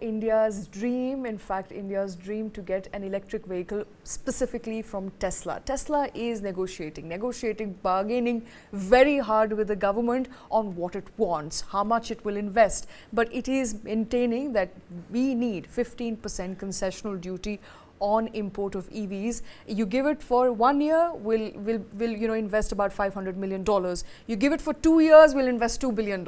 India's dream, in fact, India's dream to get an electric vehicle specifically from Tesla. Tesla is negotiating, bargaining very hard with the government on what it wants, how much it will invest. But it is maintaining that we need 15% concessional duty on import of EVs. You give it for 1 year, we'll invest about $500 million. You give it for 2 years, we'll invest $2 billion.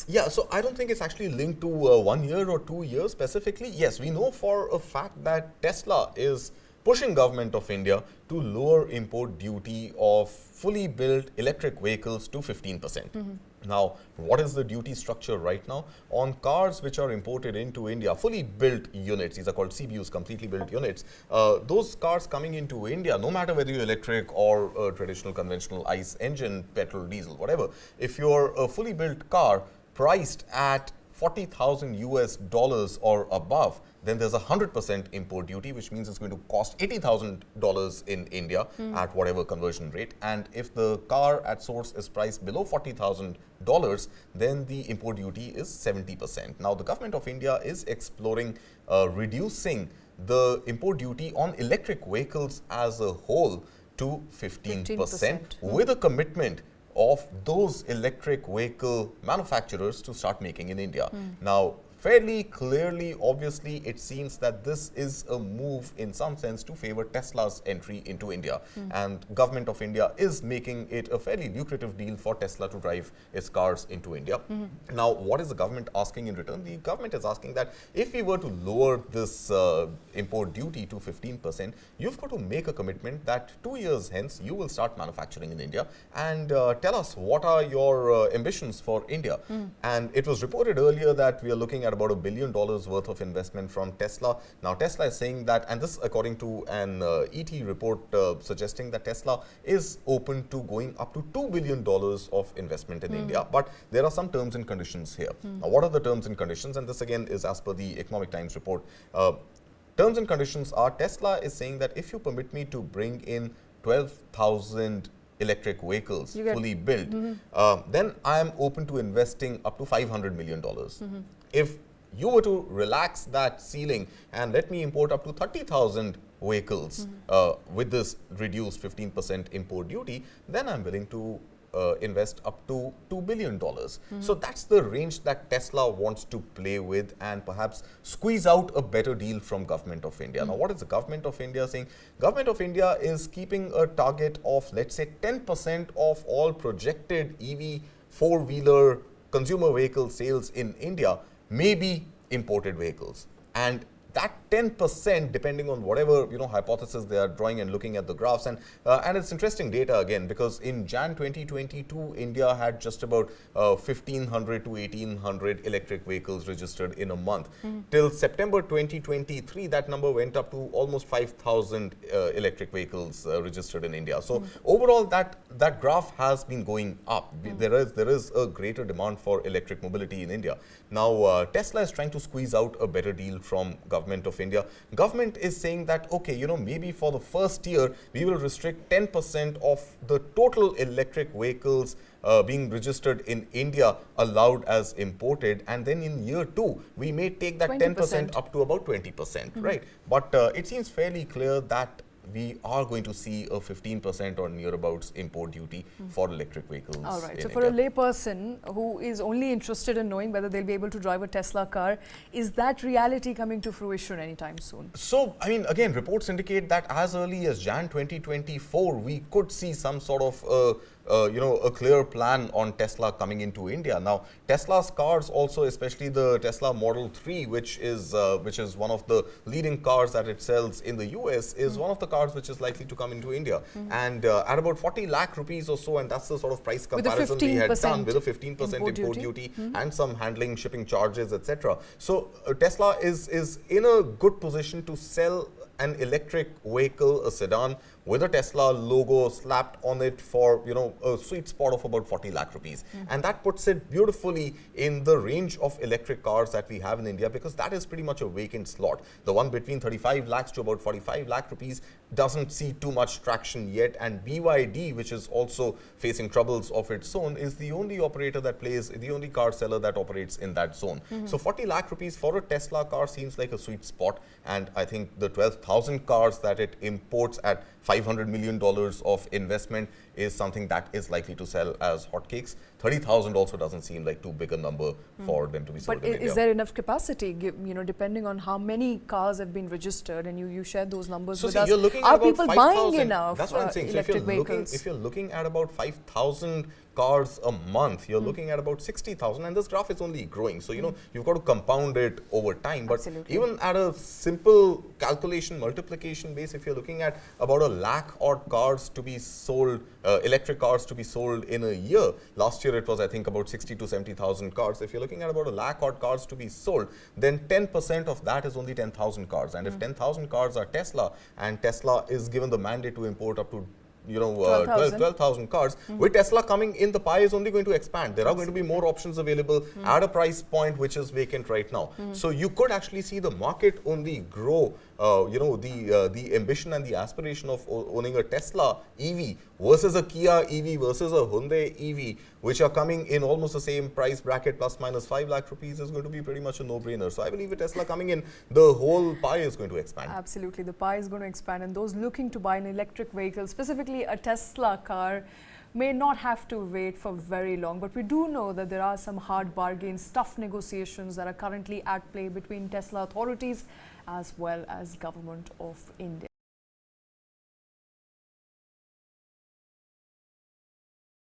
Yeah, so I don't think it's actually linked to 1 year or 2 years specifically. Yes, we know for a fact that Tesla is pushing government of India to lower import duty of fully built electric vehicles to 15%. Now, what is the duty structure right now? On cars which are imported into India, fully built units, these are called CBUs, completely built units, those cars coming into India, no matter whether you're electric or a traditional conventional ICE engine, petrol, diesel, whatever, if you're a fully built car priced at $40,000 or above, then there's a 100% import duty, which means it's going to cost $80,000 in India at whatever conversion rate. And if the car at source is priced below $40,000, then the import duty is 70%. Now, the government of India is exploring reducing the import duty on electric vehicles as a whole to 15%. With a commitment of those electric vehicle manufacturers to start making in India. Now, fairly clearly, obviously, it seems that this is a move in some sense to favor Tesla's entry into India. And government of India is making it a fairly lucrative deal for Tesla to drive its cars into India. Now, what is the government asking in return? The government is asking that if we were to lower this import duty to 15%, you've got to make a commitment that 2 years hence, you will start manufacturing in India and tell us what are your ambitions for India. And it was reported earlier that we are looking at about $1 billion worth of investment from Tesla. Now, Tesla is saying that, and this according to an ET report suggesting that Tesla is open to going up to $2 billion of investment in India. But there are some terms and conditions here. Now, what are the terms and conditions? And this again is as per the Economic Times report. Terms and conditions are, Tesla is saying that if you permit me to bring in 12,000 electric vehicles fully built, then I am open to investing up to $500 million. If you were to relax that ceiling and let me import up to 30,000 vehicles with this reduced 15% import duty, then I'm willing to invest up to $2 billion. So that's the range that Tesla wants to play with and perhaps squeeze out a better deal from government of India. Now, what is the government of India saying? Government of India is keeping a target of, let's say, 10% of all projected EV four-wheeler consumer vehicle sales in India may be imported vehicles. And that 10%, depending on whatever hypothesis they are drawing and looking at the graphs, and it's interesting data again, because in Jan 2022, India had just about 1,500 to 1,800 electric vehicles registered in a month. Till September 2023, that number went up to almost 5,000 electric vehicles registered in India. So overall, that graph has been going up. There is a greater demand for electric mobility in India. Now, Tesla is trying to squeeze out a better deal from government of India. Government is saying that, okay, maybe for the first year, we will restrict 10% of the total electric vehicles being registered in India allowed as imported. And then in year 2, we may take that 10% up to about 20%, right? But it seems fairly clear that we are going to see a 15% or nearabouts import duty for electric vehicles. All right. So, India. for a layperson who is only interested in knowing whether they'll be able to drive a Tesla car, is that reality coming to fruition anytime soon? So, I mean, again, reports indicate that as early as Jan 2024, we could see some sort of a clear plan on Tesla coming into India. Now, Tesla's cars also, especially the Tesla Model 3, which is one of the leading cars that it sells in the US, is one of the cars which is likely to come into India. And at about 40 lakh rupees or so, and that's the sort of price comparison we had done with a 15% import duty and some handling, shipping charges, etc. So, Tesla is in a good position to sell an electric vehicle, a sedan, with a Tesla logo slapped on it for, you know, a sweet spot of about 40 lakh rupees. And that puts it beautifully in the range of electric cars that we have in India, because that is pretty much a vacant slot. The one between 35 lakhs to about 45 lakh rupees doesn't see too much traction yet, and BYD, which is also facing troubles of its own, is the only operator that plays, the only car seller that operates in that zone. So 40 lakh rupees for a Tesla car seems like a sweet spot, and I think the 12,000 cars that it imports at $500 million of investment is something that is likely to sell as hotcakes. 30,000 also doesn't seem like too big a number for them to be sold in India. But is there enough capacity, you know, depending on how many cars have been registered, and you shared those numbers with us. You're looking Are at people about buying enough That's what I'm saying. electric vehicles? If you're looking at about 5,000 cars a month, you're looking at about 60,000, and this graph is only growing. So, you know, you've got to compound it over time. But even at a simple calculation, multiplication base, if you're looking at about 1 lakh odd cars to be sold, electric cars to be sold in a year. Last year it was, I think, about 60 to 70,000 cars. If you're looking at about 1 lakh odd cars to be sold, then 10% of that is only 10,000 cars. And if 10,000 cars are Tesla, and Tesla is given the mandate to import up to 12,000 cars, with Tesla coming in, the pie is only going to expand. There are going to be more options available at a price point which is vacant right now. So you could actually see the market only grow. The ambition and the aspiration of owning a Tesla EV versus a Kia EV versus a Hyundai EV, which are coming in almost the same price bracket, plus minus 5 lakh rupees, is going to be pretty much a no-brainer. So I believe with Tesla coming in, the whole pie is going to expand. Absolutely, the pie is going to expand, and those looking to buy an electric vehicle, specifically a Tesla car, may not have to wait for very long. But we do know that there are some hard bargains, tough negotiations that are currently at play between Tesla authorities as well as Government of India.